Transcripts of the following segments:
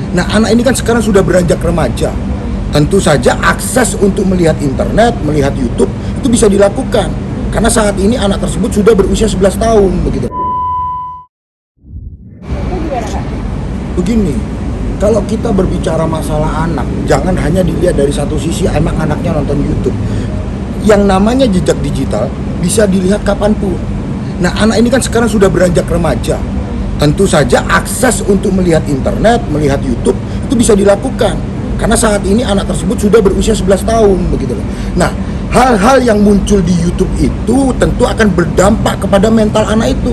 Nah, anak ini kan sekarang sudah beranjak remaja. Tentu saja akses untuk melihat internet, melihat YouTube itu bisa dilakukan. Karena saat ini anak tersebut sudah berusia 11 tahun begitu. Begini, kalau kita berbicara masalah anak, jangan hanya dilihat dari satu sisi, emang anaknya nonton YouTube. Yang namanya jejak digital bisa dilihat kapanpun. Nah, anak ini kan sekarang sudah beranjak remaja. Tentu saja akses untuk melihat internet, melihat YouTube itu bisa dilakukan. Karena saat ini anak tersebut sudah berusia 11 tahun begitu loh. Nah, hal-hal yang muncul di YouTube itu tentu akan berdampak kepada mental anak itu.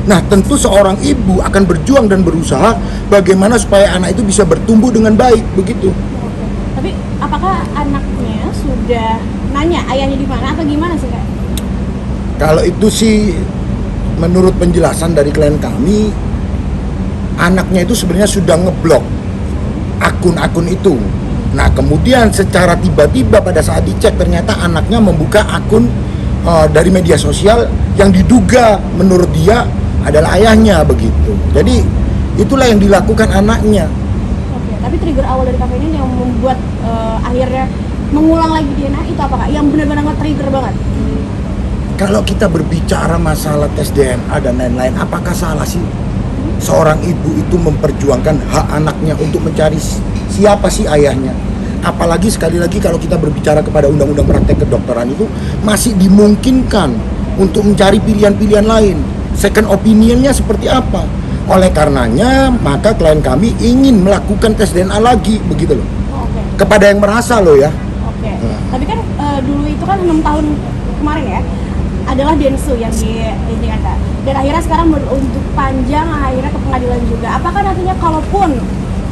Nah, tentu seorang ibu akan berjuang dan berusaha bagaimana supaya anak itu bisa bertumbuh dengan baik begitu. Tapi apakah anaknya sudah nanya ayahnya di mana atau gimana sih, Kak? Kalau itu sih menurut penjelasan dari klien kami, anaknya itu sebenarnya sudah ngeblok akun-akun itu. Nah, kemudian secara tiba-tiba pada saat dicek ternyata anaknya membuka akun dari media sosial yang diduga menurut dia adalah ayahnya begitu. Jadi itulah yang dilakukan anaknya. Oke, tapi trigger awal dari kafe ini yang membuat akhirnya mengulang lagi DNA itu apa, Kak? Yang benar-benar nge-trigger banget. Kalau kita berbicara masalah tes DNA dan lain-lain, apakah salah sih seorang ibu itu memperjuangkan hak anaknya untuk mencari siapa sih ayahnya? Apalagi sekali lagi kalau kita berbicara kepada undang-undang praktek kedokteran itu masih dimungkinkan untuk mencari pilihan-pilihan lain. Second opinionnya seperti apa? Oleh karenanya maka klien kami ingin melakukan tes DNA lagi begitu loh. Oke. Kepada yang merasa loh ya. Oke. Tapi kan dulu itu kan 6 tahun kemarin ya adalah Densu yang diinginkan, Kak. Dan akhirnya sekarang berunjuk panjang akhirnya ke pengadilan juga. Apakah nantinya kalaupun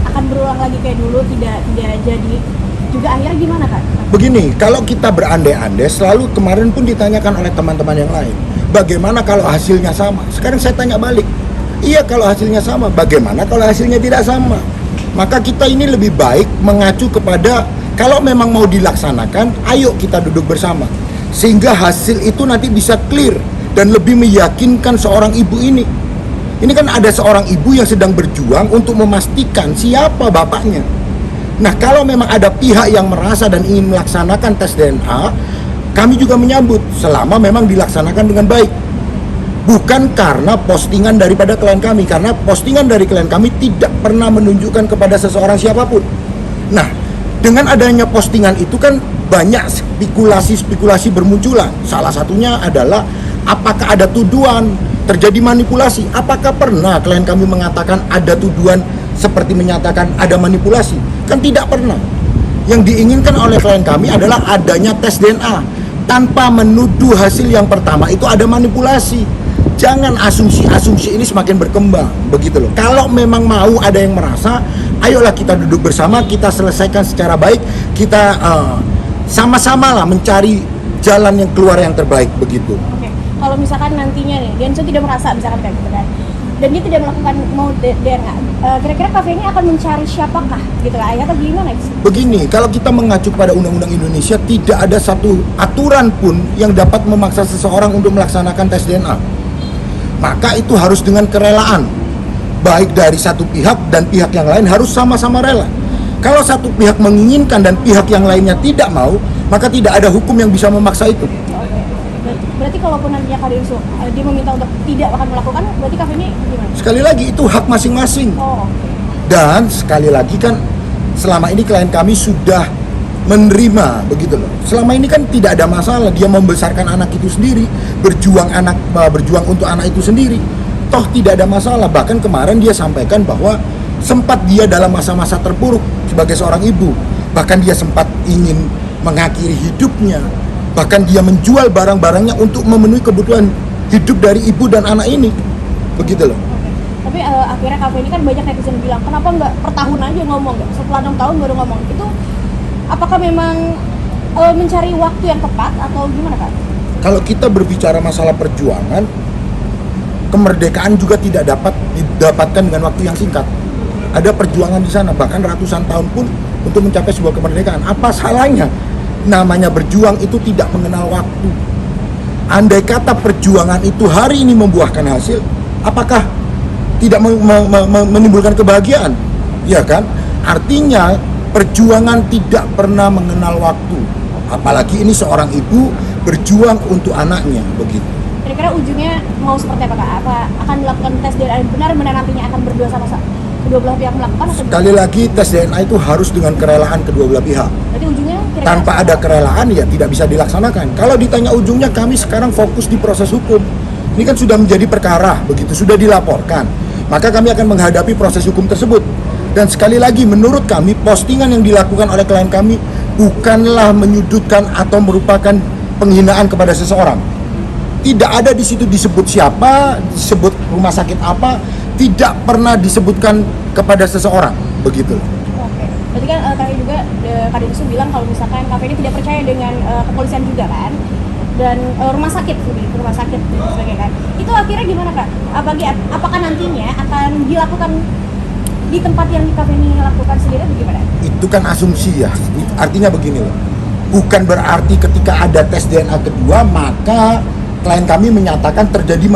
akan berulang lagi kayak dulu tidak jadi juga akhirnya gimana, Kak? Begini, kalau kita berandai-andai selalu kemarin pun ditanyakan oleh teman-teman yang lain, bagaimana kalau hasilnya sama? Sekarang saya tanya balik. Iya, kalau hasilnya sama, bagaimana kalau hasilnya tidak sama? Maka kita ini lebih baik mengacu kepada kalau memang mau dilaksanakan, ayo kita duduk bersama. Sehingga hasil itu nanti bisa clear dan lebih meyakinkan seorang ibu ini. Ini kan ada seorang ibu yang sedang berjuang untuk memastikan siapa bapaknya. Nah, kalau memang ada pihak yang merasa dan ingin melaksanakan tes DNA, kami juga menyambut selama memang dilaksanakan dengan baik. Bukan karena postingan daripada klien kami, karena postingan dari klien kami tidak pernah menunjukkan kepada seseorang siapapun. Nah, dengan adanya postingan itu kan banyak spekulasi bermunculan. Salah satunya adalah apakah ada tuduhan terjadi manipulasi? Apakah pernah klien kami mengatakan ada tuduhan seperti menyatakan ada manipulasi? Kan tidak pernah. Yang diinginkan oleh klien kami adalah adanya tes DNA tanpa menuduh hasil yang pertama itu ada manipulasi. Jangan asumsi-asumsi ini semakin berkembang begitu loh. Kalau memang mau ada yang merasa, ayolah kita duduk bersama, kita selesaikan secara baik, kita sama-sama lah mencari jalan yang keluar yang terbaik begitu. Oke. Kalau misalkan nantinya nih Densu tidak merasa misalkan kayak gitu kan, dan dia tidak melakukan mau DNA, kira-kira kafe ini akan mencari siapakah gitu lah, atau gimana sih? Begini, kalau kita mengacu pada undang-undang Indonesia, tidak ada satu aturan pun yang dapat memaksa seseorang untuk melaksanakan tes DNA. Maka itu harus dengan kerelaan, baik dari satu pihak dan pihak yang lain harus sama-sama rela. Kalau satu pihak menginginkan dan pihak yang lainnya tidak mau, maka tidak ada hukum yang bisa memaksa itu. Oke. Berarti kalaupun nantinya Kak Densu dia meminta untuk tidak akan melakukan, berarti kafe ini gimana? Sekali lagi itu hak masing-masing. Oh. Dan sekali lagi kan selama ini klien kami sudah menerima begitu loh. Selama ini kan tidak ada masalah, dia membesarkan anak itu sendiri, berjuang untuk anak itu sendiri. Toh tidak ada masalah. Bahkan kemarin dia sampaikan bahwa sempat dia dalam masa-masa terpuruk sebagai seorang ibu. Bahkan dia sempat ingin mengakhiri hidupnya. Bahkan dia menjual barang-barangnya untuk memenuhi kebutuhan hidup dari ibu dan anak ini. Begitu loh. Tapi akhirnya kafe ini kan banyak netizen bilang, kenapa nggak per tahun aja ngomong, nggak setelah 6 tahun baru ngomong. Itu apakah memang mencari waktu yang tepat atau gimana, Kak? Kalau kita berbicara masalah perjuangan, kemerdekaan juga tidak dapat didapatkan dengan waktu yang singkat. Ada perjuangan di sana, bahkan ratusan tahun pun untuk mencapai sebuah kemerdekaan. Apa salahnya? Namanya berjuang itu tidak mengenal waktu. Andai kata perjuangan itu hari ini membuahkan hasil, apakah tidak menimbulkan kebahagiaan? Ya kan? Artinya perjuangan tidak pernah mengenal waktu. Apalagi ini seorang ibu berjuang untuk anaknya, begitu. Kira-kira ujungnya mau seperti apa Kak? Apa akan dilakukan tes DNA benar-benar nantinya akan berdua sama kedua belah pihak melakukan atau Sekali lagi tes DNA itu harus dengan kerelaan kedua belah pihak. berarti ujungnya kira-kira Tanpa ada kerelaan ya tidak bisa dilaksanakan. Kalau ditanya ujungnya, kami sekarang fokus di proses hukum. Ini kan sudah menjadi perkara, begitu sudah dilaporkan. Maka kami akan menghadapi proses hukum tersebut. Dan sekali lagi menurut kami postingan yang dilakukan oleh klien kami bukanlah menyudutkan atau merupakan penghinaan kepada seseorang. Tidak ada di situ disebut siapa, disebut rumah sakit apa, tidak pernah disebutkan kepada seseorang, begitu. Oke. Berarti kan tadi juga Kak Densu bilang kalau misalkan KP ini tidak percaya dengan kepolisian juga kan, dan rumah sakit dan sebagainya kan. Itu akhirnya gimana Kak? Apakah nantinya akan dilakukan di tempat yang di KP ini lakukan sendiri atau gimana? Itu kan asumsi ya. Artinya begini loh. Bukan berarti ketika ada tes DNA kedua maka klien kami menyatakan terjadi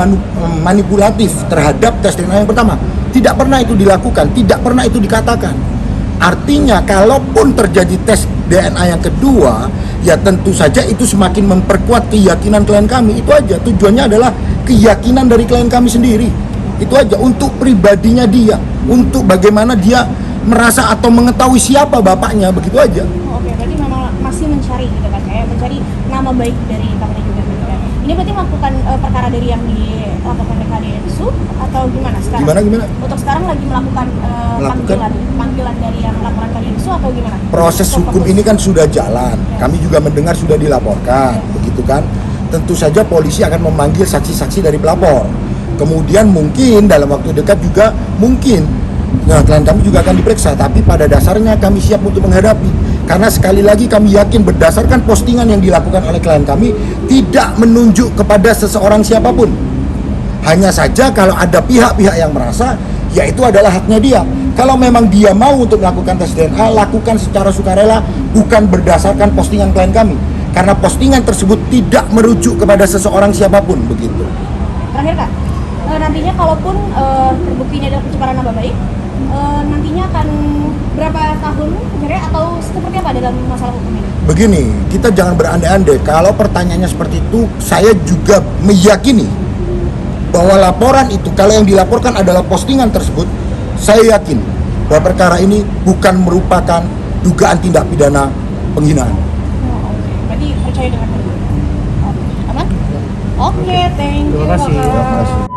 manipulatif terhadap tes DNA yang pertama. Tidak pernah itu dilakukan, tidak pernah itu dikatakan. Artinya kalaupun terjadi tes DNA yang kedua, ya tentu saja itu semakin memperkuat keyakinan klien kami. Itu aja, tujuannya adalah keyakinan dari klien kami sendiri. Itu aja, untuk pribadinya dia, untuk bagaimana dia merasa atau mengetahui siapa bapaknya, begitu aja. Oke, berarti memang masih mencari gitu kan, kayak mencari nama baik dari KP juga gitu kan. Ini berarti melakukan perkara dari yang dilakukan oleh Kak Densu atau gimana sekarang? Gimana? Untuk sekarang lagi melakukan panggilan dari yang laporan Kak Densu atau gimana? Proses hukum ini kan sudah jalan. Kami juga mendengar sudah dilaporkan, begitu kan. Tentu saja polisi akan memanggil saksi-saksi dari pelapor. Kemudian mungkin dalam waktu dekat juga mungkin klien kami juga akan diperiksa, tapi pada dasarnya kami siap untuk menghadapi. Karena sekali lagi kami yakin berdasarkan postingan yang dilakukan oleh klien kami tidak menunjuk kepada seseorang siapapun. Hanya saja kalau ada pihak-pihak yang merasa, ya itu adalah haknya dia. Kalau memang dia mau untuk melakukan tes DNA, lakukan secara sukarela, bukan berdasarkan postingan klien kami. Karena postingan tersebut tidak merujuk kepada seseorang siapapun, begitu. Terakhir Kak, nantinya kalaupun terbuktinya adalah pencemaran nama baik, nantinya akan berapa tahun penjara atau seperti apa dalam masalah hukum ini? Begini, kita jangan berandai-andai. Kalau pertanyaannya seperti itu, saya juga meyakini bahwa laporan itu, kalau yang dilaporkan adalah postingan tersebut, saya yakin bahwa perkara ini bukan merupakan dugaan tindak pidana penghinaan. Oke. Berarti percaya dengan itu? Oke, aman? Oke, thank you. Terima kasih. Kakak.